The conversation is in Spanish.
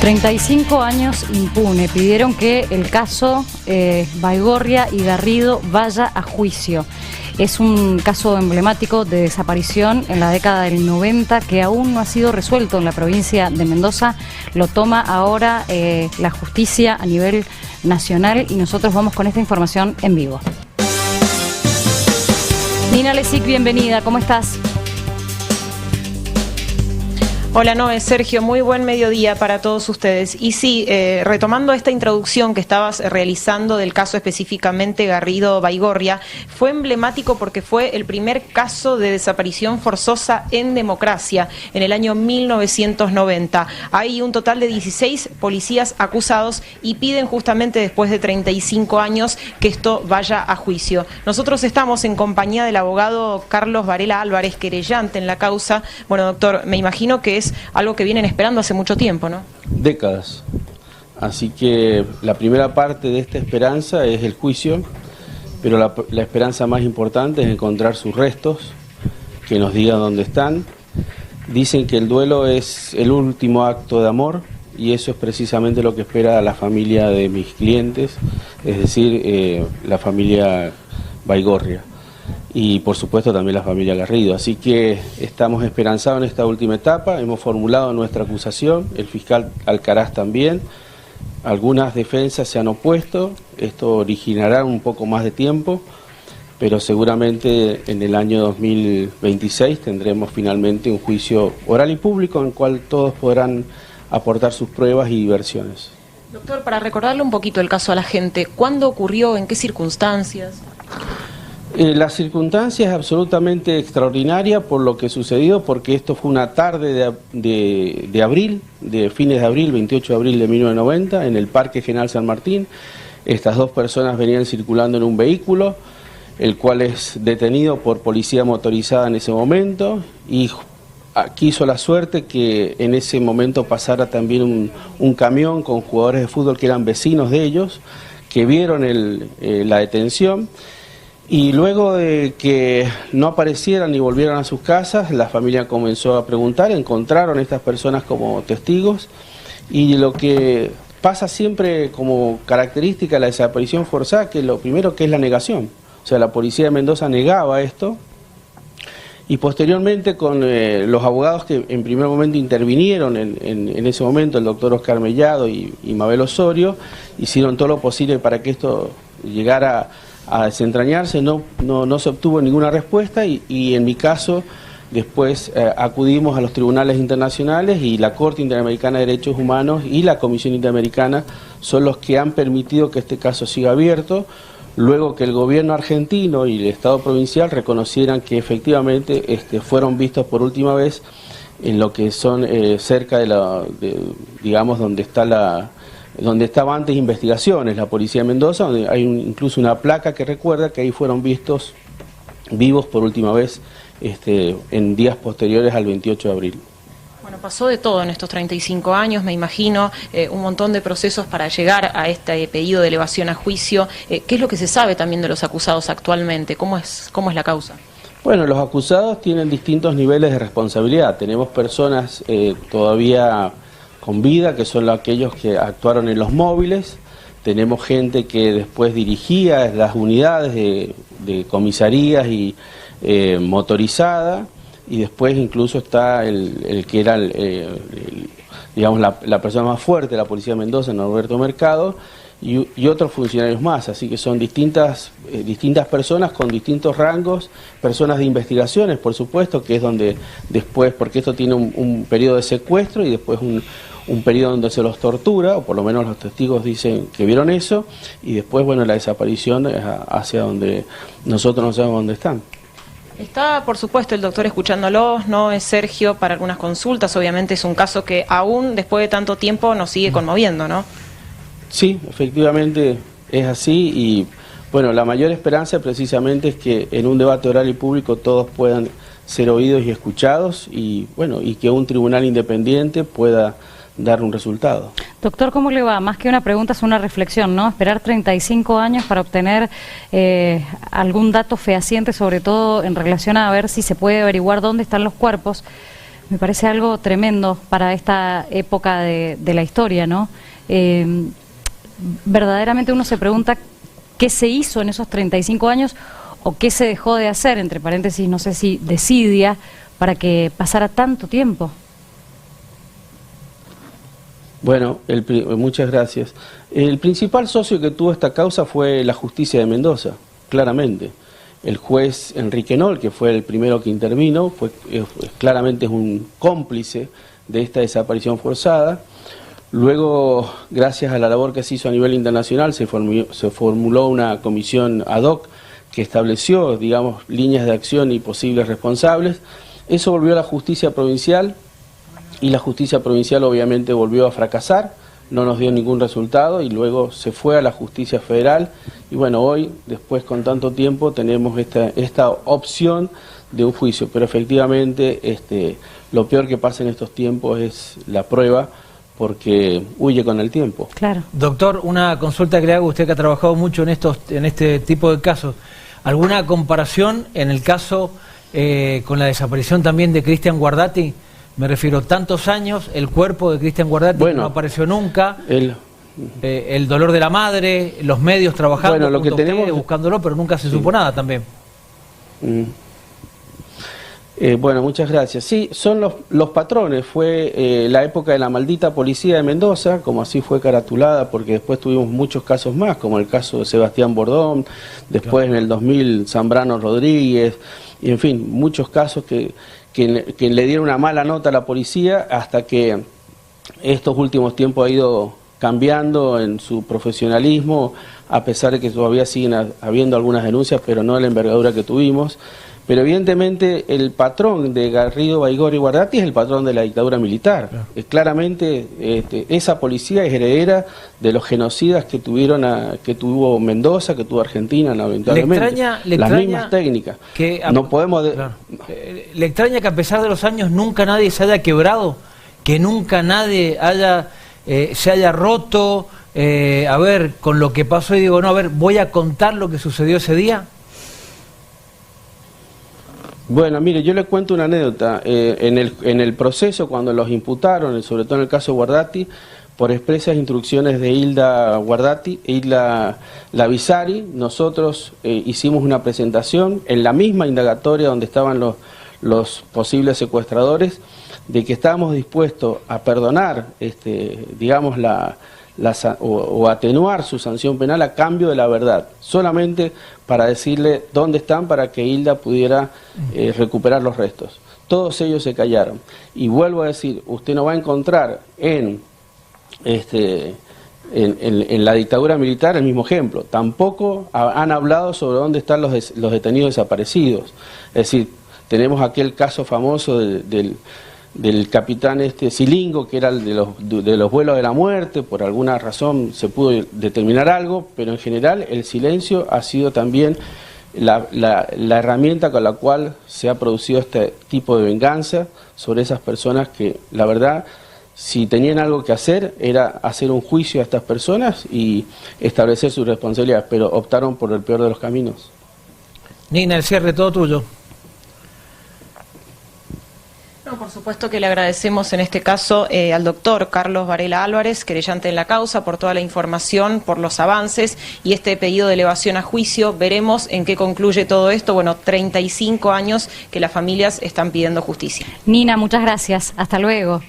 35 años impune. Pidieron que el caso Baigorria y Garrido vaya a juicio. Es un caso emblemático de desaparición en la década del 90 que aún no ha sido resuelto en la provincia de Mendoza. Lo toma ahora la justicia a nivel nacional y nosotros vamos con esta información en vivo. Nina Lesic, bienvenida, ¿cómo estás? Hola Noé, Sergio, muy buen mediodía para todos ustedes. Y sí, retomando esta introducción que estabas realizando del caso específicamente Garrido-Baigorria, fue emblemático porque fue el primer caso de desaparición forzosa en democracia en el año 1990. Hay un total de 16 policías acusados y piden justamente después de 35 años que esto vaya a juicio. Nosotros estamos en compañía del abogado Carlos Varela Álvarez, querellante en la causa. Bueno, doctor, me imagino que es algo que vienen esperando hace mucho tiempo, ¿no? Décadas. Así que la primera parte de esta esperanza es el juicio, pero la esperanza más importante es encontrar sus restos, que nos digan dónde están. Dicen que el duelo es el último acto de amor y eso es precisamente lo que espera la familia de mis clientes, es decir, la familia Baigorria. Y por supuesto también la familia Garrido. Así que estamos esperanzados en esta última etapa, hemos formulado nuestra acusación, el fiscal Alcaraz también, algunas defensas se han opuesto, esto originará un poco más de tiempo, pero seguramente en el año 2026 tendremos finalmente un juicio oral y público en el cual todos podrán aportar sus pruebas y versiones. Doctor, para recordarle un poquito el caso a la gente, ¿cuándo ocurrió, en qué circunstancias? La circunstancia es absolutamente extraordinaria por lo que sucedió, porque esto fue una tarde de abril, de fines de abril, 28 de abril de 1990, en el Parque General San Martín. Estas dos personas venían circulando en un vehículo, el cual es detenido por policía motorizada en ese momento, y quiso la suerte que en ese momento pasara también un camión con jugadores de fútbol que eran vecinos de ellos, que vieron la detención. Y luego de que no aparecieran ni volvieran a sus casas, la familia comenzó a preguntar, encontraron a estas personas como testigos y lo que pasa siempre como característica de la desaparición forzada, que lo primero que es la negación. O sea, la policía de Mendoza negaba esto y posteriormente con los abogados que en primer momento intervinieron en ese momento, el doctor Oscar Mellado y Mabel Osorio, hicieron todo lo posible para que esto llegara a desentrañarse, no se obtuvo ninguna respuesta y en mi caso después acudimos a los tribunales internacionales y la Corte Interamericana de Derechos Humanos y la Comisión Interamericana son los que han permitido que este caso siga abierto, luego que el gobierno argentino y el Estado provincial reconocieran que efectivamente fueron vistos por última vez en lo que son cerca digamos, donde estaba antes investigaciones, la policía de Mendoza, donde hay incluso una placa que recuerda que ahí fueron vistos vivos por última vez en días posteriores al 28 de abril. Bueno, pasó de todo en estos 35 años, me imagino, un montón de procesos para llegar a este pedido de elevación a juicio. ¿Qué es lo que se sabe también de los acusados actualmente? ¿Cómo es la causa? Bueno, los acusados tienen distintos niveles de responsabilidad. Tenemos personas todavía con vida, que son aquellos que actuaron en los móviles. Tenemos gente que después dirigía las unidades de comisarías y motorizada, y después incluso está el que era digamos la persona más fuerte de la policía de Mendoza, Norberto Mercado, y otros funcionarios más, así que son distintas personas con distintos rangos, personas de investigaciones, por supuesto, que es donde después, porque esto tiene un periodo de secuestro y después un periodo donde se los tortura, o por lo menos los testigos dicen que vieron eso, y después, bueno, la desaparición es hacia donde nosotros no sabemos dónde están. Está, por supuesto, el doctor escuchándolos, ¿no? Es Sergio para algunas consultas, obviamente es un caso que aún después de tanto tiempo nos sigue conmoviendo, ¿no? Sí, efectivamente es así y bueno, la mayor esperanza precisamente es que en un debate oral y público todos puedan ser oídos y escuchados y bueno, y que un tribunal independiente pueda dar un resultado. Doctor, ¿cómo le va? Más que una pregunta es una reflexión, ¿no? Esperar 35 años para obtener algún dato fehaciente, sobre todo en relación a ver si se puede averiguar dónde están los cuerpos. Me parece algo tremendo para esta época de la historia, ¿no? Verdaderamente uno se pregunta qué se hizo en esos 35 años o qué se dejó de hacer, entre paréntesis, no sé si desidia, para que pasara tanto tiempo. Bueno, muchas gracias. El principal socio que tuvo esta causa fue la justicia de Mendoza, claramente. El juez Enrique Nol, que fue el primero que intervino, claramente es un cómplice de esta desaparición forzada. Luego, gracias a la labor que se hizo a nivel internacional, se formuló una comisión ad hoc que estableció, digamos, líneas de acción y posibles responsables. Eso volvió a la justicia provincial y la justicia provincial obviamente volvió a fracasar, no nos dio ningún resultado y luego se fue a la justicia federal y bueno, hoy, después con tanto tiempo, tenemos esta opción de un juicio, pero efectivamente lo peor que pasa en estos tiempos es la prueba, porque huye con el tiempo. Claro. Doctor, una consulta que le hago, usted que ha trabajado mucho en este tipo de casos, ¿alguna comparación en el caso con la desaparición también de Cristian Guardati? Me refiero, tantos años, el cuerpo de Cristian Guardati no apareció nunca, el dolor de la madre, los medios trabajando lo que tenemos, buscándolo, pero nunca se supo nada también. Bueno, muchas gracias. Sí, son los patrones. Fue la época de la maldita policía de Mendoza, como así fue caratulada, porque después tuvimos muchos casos más, como el caso de Sebastián Bordón, después en el 2000 Zambrano Rodríguez, y en fin, muchos casos que le dieron una mala nota a la policía hasta que estos últimos tiempos ha ido cambiando en su profesionalismo, a pesar de que todavía siguen habiendo algunas denuncias, pero no de la envergadura que tuvimos. Pero evidentemente el patrón de Garrido, Baigorria y Guardati es el patrón de la dictadura militar. Claro. Claramente esa policía es heredera de los genocidas que tuvo Mendoza, que tuvo Argentina, lamentablemente. Las mismas técnicas. No podemos... ¿Le extraña que a pesar de los años nunca nadie se haya quebrado? ¿Que nunca nadie se haya roto? A ver, con lo que pasó y digo, no, a ver, voy a contar lo que sucedió ese día. Bueno, mire, yo le cuento una anécdota. En el proceso, cuando los imputaron, sobre todo en el caso Guardati, por expresas instrucciones de Hilda Guardati, Hilda Lavisari, nosotros hicimos una presentación en la misma indagatoria donde estaban los posibles secuestradores, de que estábamos dispuestos a perdonar, digamos, o atenuar su sanción penal a cambio de la verdad, solamente para decirle dónde están para que Hilda pudiera recuperar los restos. Todos ellos se callaron. Y vuelvo a decir, usted no va a encontrar en la dictadura militar el mismo ejemplo. Tampoco han hablado sobre dónde están los detenidos desaparecidos. Es decir, tenemos aquel caso famoso del capitán Silingo, que era el de los vuelos de la muerte. Por alguna razón se pudo determinar algo, pero en general el silencio ha sido también la herramienta con la cual se ha producido este tipo de venganza sobre esas personas que, la verdad, si tenían algo que hacer, era hacer un juicio a estas personas y establecer sus responsabilidades, pero optaron por el peor de los caminos. Nina, el cierre todo tuyo. No, por supuesto que le agradecemos en este caso al doctor Carlos Varela Álvarez, querellante en la causa, por toda la información, por los avances y este pedido de elevación a juicio. Veremos en qué concluye todo esto. Bueno, 35 años que las familias están pidiendo justicia. Nina, muchas gracias. Hasta luego.